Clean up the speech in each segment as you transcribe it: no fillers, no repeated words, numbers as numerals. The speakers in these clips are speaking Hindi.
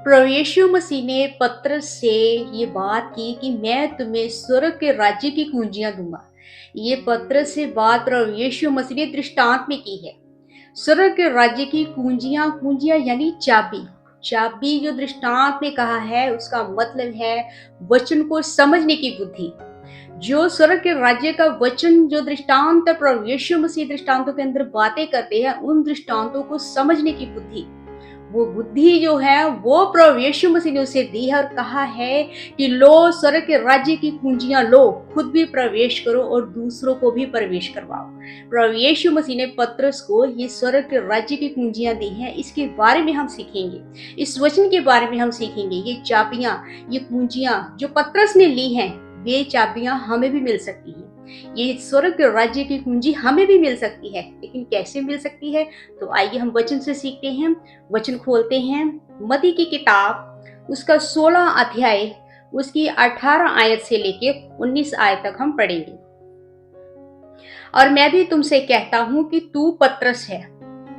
प्रभु यीशु मसीह ने पतरस से ये बात की कि मैं तुम्हें स्वर्ग के राज्य की कुंजियां दूंगा। ये पतरस से बात प्रभु यीशु मसीह ने दृष्टांत में की है। स्वर्ग के राज्य की कुंजियां, कुंजियां यानी चाबी। चाबी जो दृष्टांत में कहा है उसका मतलब है वचन को समझने की बुद्धि। जो स्वर्ग के राज्य का वचन, जो दृष्टांत प्रभु यीशु मसीह दृष्टांतों के अंदर बातें करते हैं, उन दृष्टांतों को समझने की बुद्धि, वो बुद्धि जो है वो प्रभु यीशु मसीह ने उसे दी है और कहा है कि लो स्वर्ग के राज्य की कुंजियां लो, खुद भी प्रवेश करो और दूसरों को भी प्रवेश करवाओ। प्रभु यीशु मसीह ने पतरस को ये स्वर्ग के राज्य की कुंजियां दी हैं। इसके बारे में हम सीखेंगे, इस वचन के बारे में हम सीखेंगे। ये चाबियां, ये कुंजियां जो पतरस ने ली हैं, वे चाबियां हमें भी मिल सकती हैं। ये स्वर्ग के राज्य की कुंजी हमें भी मिल सकती है, लेकिन कैसे मिल सकती है? तो आइए हम वचन से सीखते हैं। वचन खोलते हैं, मत्ती की किताब उसका 16 अध्याय उसकी 18 आयत से लेके 19 आयत तक हम पढ़ेंगे। और मैं भी तुमसे कहता हूं कि तू पतरस है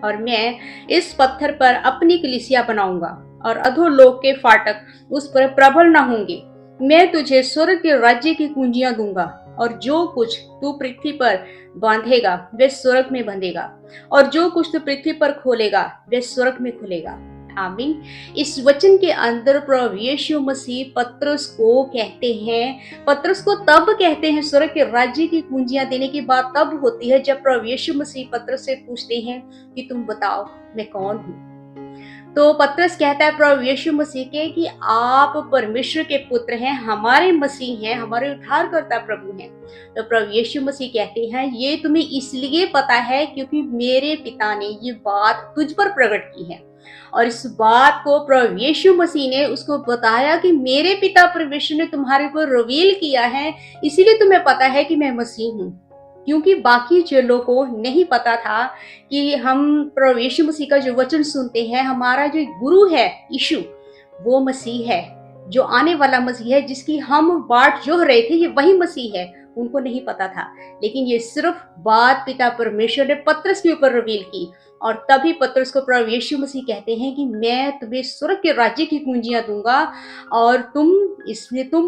और मैं इस पत्थर पर अपनी कलीसिया बनाऊंगा और अधोलोक के फाटक उस पर प्रबल न होंगे। मैं तुझे स्वर्ग के राज्य की कुंजियां दूंगा और जो कुछ तू पृथ्वी पर बांधेगा वे स्वर्ग में बंधेगा और जो कुछ तू पृथ्वी पर खोलेगा वे स्वर्ग में खुलेगा। आमीन। इस वचन के अंदर प्रभु यीशु मसीह पतरस को कहते हैं, पतरस को तब कहते हैं स्वर्ग के राज्य की कुंजियां देने की बात तब होती है जब प्रभु यीशु मसीह पतरस से पूछते हैं कि तुम बताओ मैं कौन हूं। तो पतरस कहता है प्रभु यीशु मसीह के कि आप परमेश्वर के पुत्र हैं, हमारे मसीह हैं, हमारे उद्धारकर्ता प्रभु हैं। तो प्रभु यीशु मसीह कहते हैं ये तुम्हें इसलिए पता है क्योंकि मेरे पिता ने ये बात तुझ पर प्रकट की है। और इस बात को प्रभु यीशु मसीह ने उसको बताया कि मेरे पिता परमेश्वर ने तुम्हारे ऊपर रिवील किया है, इसीलिए तुम्हें पता है कि मैं मसीह हूँ। क्योंकि बाकी चेलों को नहीं पता था कि हम प्रभु यीशु मसीह का जो वचन सुनते हैं, हमारा जो गुरु है यीशु, वो मसीह है, जो आने वाला मसीह है, जिसकी हम बाट जोह रहे थे, ये वही मसीह है। उनको नहीं पता था, लेकिन ये सिर्फ बात पिता परमेश्वर ने पतरस के ऊपर रिवील की। और तभी पतरस को प्रभु यीशु मसीह कहते हैं कि मैं तुम्हें स्वर्ग के राज्य की कुंजियां दूंगा और तुम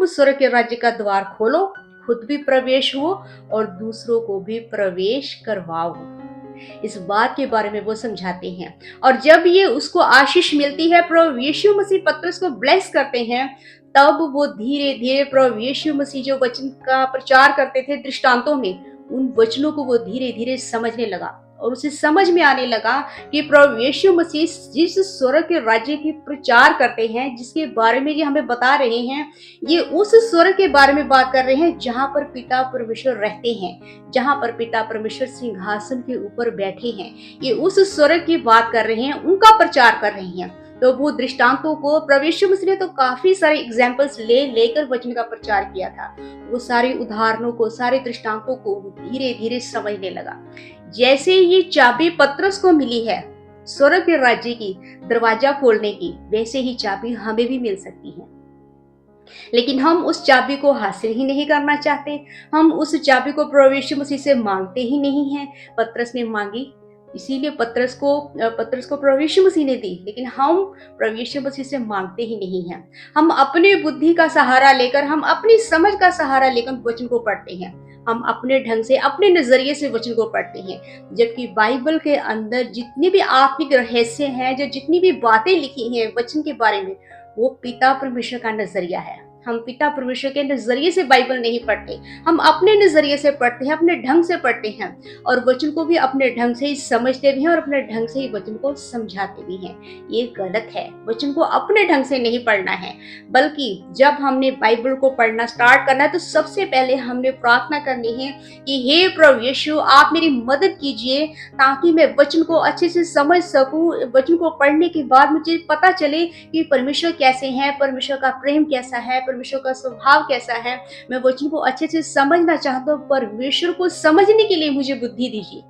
स्वर्ग के राज्य का द्वार खोलो, खुद भी प्रवेश हो और दूसरों को भी प्रवेश करवाओ। इस बात के बारे में वो समझाते हैं। और जब ये उसको आशीष मिलती है, प्रभु यीशु मसीह पतरस को ब्लेस करते हैं, तब वो धीरे धीरे प्रभु यीशु मसीह जो वचन का प्रचार करते थे दृष्टांतों में, उन वचनों को वो धीरे धीरे समझने लगा और उसे समझ में आने लगा कि प्रभु यीशु मसीह जिस स्वर्ग के राज्य की प्रचार करते हैं, जिसके बारे में ये हमें बता रहे हैं, ये उस स्वर्ग के बारे में बात कर रहे हैं जहां पर पिता परमेश्वर रहते हैं, जहां पर पिता परमेश्वर सिंहासन के ऊपर बैठे हैं। ये उस स्वर्ग की बात कर रहे हैं, उनका प्रचार कर रहे हैं। तो वो दृष्टांतों को प्रभु यीशु मसीह ने तो काफी सारे एग्जाम्पल्स लेकर वचन का प्रचार किया था। वो सारे उदाहरणों को, सारे दृष्टांतों को धीरे धीरे समझने लगा। जैसे ये चाबी पतरस को मिली है स्वर्ग के राज्य की दरवाजा खोलने की, वैसे ही चाबी हमें भी मिल सकती है। लेकिन हम उस चाबी को हासिल ही नहीं करना चाहते, हम उस चाबी को प्रभु यीशु मसीह से मांगते ही नहीं हैं। पतरस ने मांगी, इसीलिए पतरस को प्रभु यीशु मसीह ने दी, लेकिन हम प्रभु यीशु मसीह से मांगते ही नहीं हैं। हम अपने बुद्धि का सहारा लेकर, हम अपनी समझ का सहारा लेकर वचन को पढ़ते हैं, हम अपने ढंग से, अपने नजरिए से वचन को पढ़ते हैं। जबकि बाइबल के अंदर जितने भी आत्मिक रहस्य हैं, जो जितनी भी बातें लिखी हैं वचन के बारे में, वो पिता परमेश्वर का नजरिया है। हम पिता परमेश्वर के नजरिए से बाइबल नहीं पढ़ते, हम अपने नजरिए से पढ़ते हैं, अपने ढंग से पढ़ते हैं और वचन को भी अपने ढंग से ही समझते भी हैं और अपने ढंग से ही वचन को समझाते भी हैं। ये गलत है। वचन को अपने ढंग से नहीं पढ़ना है, बल्कि जब हमने बाइबल को पढ़ना स्टार्ट करना है तो सबसे पहले हमने प्रार्थना करनी है कि हे प्रभु यीशु, आप मेरी मदद कीजिए ताकि मैं वचन को अच्छे से समझ सकूं। वचन को पढ़ने के बाद मुझे पता चले कि परमेश्वर कैसे हैं, परमेश्वर का प्रेम कैसा है, परमेश्वर का स्वभाव कैसा है। मैं वचन को अच्छे से समझना चाहता हूँ। परमेश्वर को समझने के लिए मुझे बुद्धि दीजिए,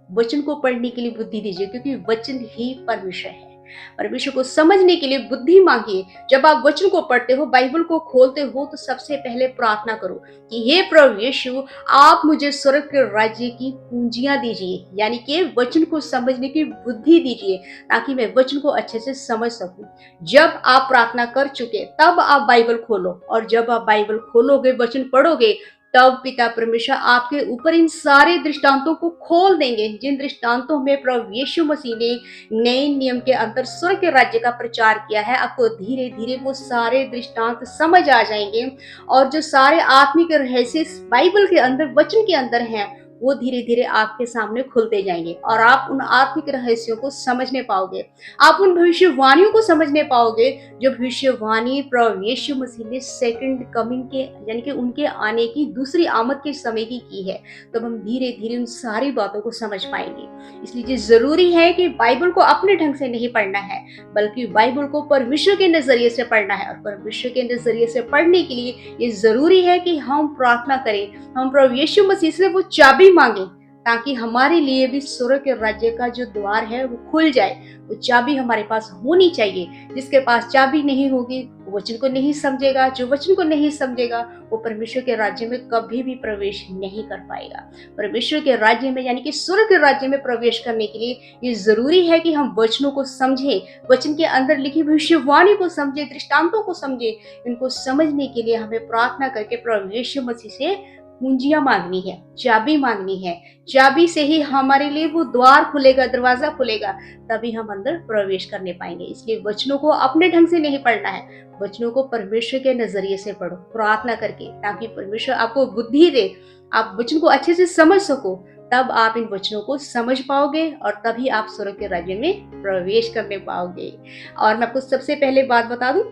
वचन को पढ़ने के लिए बुद्धि दीजिए, क्योंकि वचन ही परमेश्वर है। परमेश्वर को समझने के लिए बुद्धि मांगिए। जब आप वचन को पढ़ते हो, बाइबल को खोलते हो, तो सबसे पहले प्रार्थना करो कि हे प्रभु यीशु, आप मुझे स्वर्ग के राज्य की कुंजियां दीजिए, यानी कि वचन को समझने की बुद्धि दीजिए, ताकि मैं वचन को अच्छे से समझ सकूं। जब आप प्रार्थना कर चुके, तब आप बाइबल खोलो, और जब आप बाइबल खोलोगे, वचन पढ़ोगे, तब पिता परमेश्वर आपके ऊपर इन सारे दृष्टांतों को खोल देंगे, जिन दृष्टांतों में प्रभु यीशु मसीह ने नए नियम के अंदर स्वर्ग के राज्य का प्रचार किया है। आपको धीरे धीरे वो सारे दृष्टांत समझ आ जाएंगे, और जो सारे आत्मिक रहस्य बाइबल के अंदर, वचन के अंदर हैं, वो धीरे धीरे आपके सामने खुलते जाएंगे, और आप उन आत्मिक रहस्यों को समझने पाओगे। आप उन भविष्यवाणियों को समझने पाओगे जो भविष्यवाणी प्रभु यीशु मसीह ने सेकंड कमिंग के, यानी कि उनके आने की, दूसरी आमद के समय की है। तब हम धीरे धीरे उन सारी बातों को समझ पाएंगे। इसलिए जरूरी है कि बाइबल को अपने ढंग से नहीं पढ़ना है, बल्कि बाइबल को परमेश्वर के नजरिए से पढ़ना है। और परमेश्वर के नजरिए से पढ़ने के लिए ये जरूरी है कि हम प्रार्थना करें, हम प्रभु यीशु मसीह से वो चाबी मांगे, ताकि हमारे लिए भी स्वर्ग के राज्य का जो द्वार है वो खुल जाए। वो चाबी हमारे पास होनी चाहिए। जिसके पास चाबी नहीं होगी, वो वचन को नहीं समझेगा। जो वचन को नहीं समझेगा, वो परमेश्वर के राज्य में कभी भी प्रवेश नहीं कर पाएगा। परमेश्वर के राज्य में, यानी कि स्वर्ग के राज्य में प्रवेश करने के लिए ये जरूरी है कि हम वचनों को समझें, वचन के अंदर लिखी भविष्यवाणी को समझे, दृष्टांतों को समझे। इनको समझने के लिए हमें प्रार्थना करके प्रभु यीशु मसीह से कुंजियां मांगनी है, चाबी मांगनी है। चाबी से ही हमारे लिए वो द्वार खुलेगा, दरवाजा खुलेगा, तभी हम अंदर प्रवेश करने पाएंगे। इसलिए वचनों को अपने ढंग से नहीं पढ़ना है, वचनों को परमेश्वर के नजरिए से पढ़ो, प्रार्थना करके, ताकि परमेश्वर आपको बुद्धि दे, आप वचन को अच्छे से समझ सको। तब आप इन वचनों को समझ पाओगे, और तभी आप स्वर्ग के राज्य में प्रवेश करने पाओगे। और मैं आपको सबसे पहले बात बता दूं,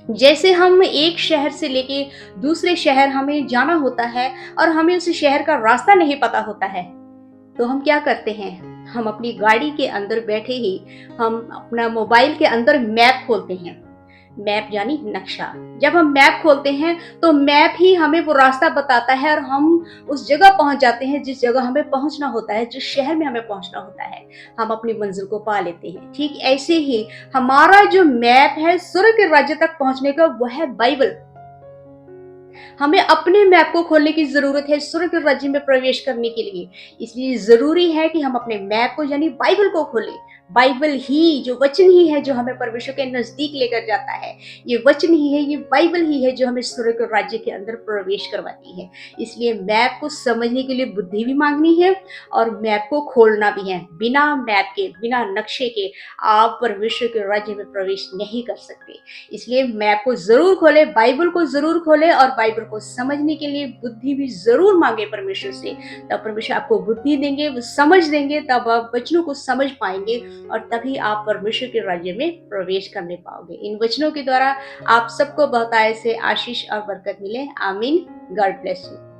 जैसे हम एक शहर से लेके दूसरे शहर हमें जाना होता है, और हमें उस शहर का रास्ता नहीं पता होता है, तो हम क्या करते हैं? हम अपनी गाड़ी के अंदर बैठे ही हम अपना मोबाइल के अंदर मैप खोलते हैं। मैप यानी नक्शा। जब हम मैप खोलते हैं, तो मैप ही हमें वो रास्ता बताता है, और हम उस जगह पहुंच जाते हैं जिस जगह हमें पहुंचना होता है, जिस शहर में हमें पहुंचना होता है। हम अपनी मंजिल को पा लेते हैं। ठीक ऐसे ही हमारा जो मैप है स्वर्ग के राज्य तक पहुंचने का, वो है बाइबल। हमें अपने मैप को खोलने की जरूरत है स्वर्ग के राज्य में प्रवेश करने के लिए। इसलिए जरूरी है कि हम अपने मैप को, यानी बाइबल को खोलें। बाइबल ही, जो वचन ही है, जो हमें परमेश्वर के नजदीक लेकर जाता है। ये वचन ही है, ये बाइबल ही है जो हमें स्वर्ग के राज्य के अंदर प्रवेश करवाती है। इसलिए मैप को समझने के लिए बुद्धि भी मांगनी है, और मैप को खोलना भी है। बिना मैप के, बिना नक्शे के आप परमेश्वर के राज्य में प्रवेश नहीं कर सकते। इसलिए मैप को जरूर खोले, बाइबल को जरूर खोले, और बाइबल को समझने के लिए बुद्धि भी जरूर मांगे परमेश्वर से। तब परमेश्वर आपको बुद्धि देंगे, वो समझ देंगे, तब आप वचनों को समझ पाएंगे, और तभी आप परमेश्वर के राज्य में प्रवेश करने पाओगे। इन वचनों के द्वारा आप सबको बहुत ऐसे आशीष और बरकत मिले। आमीन। God bless you.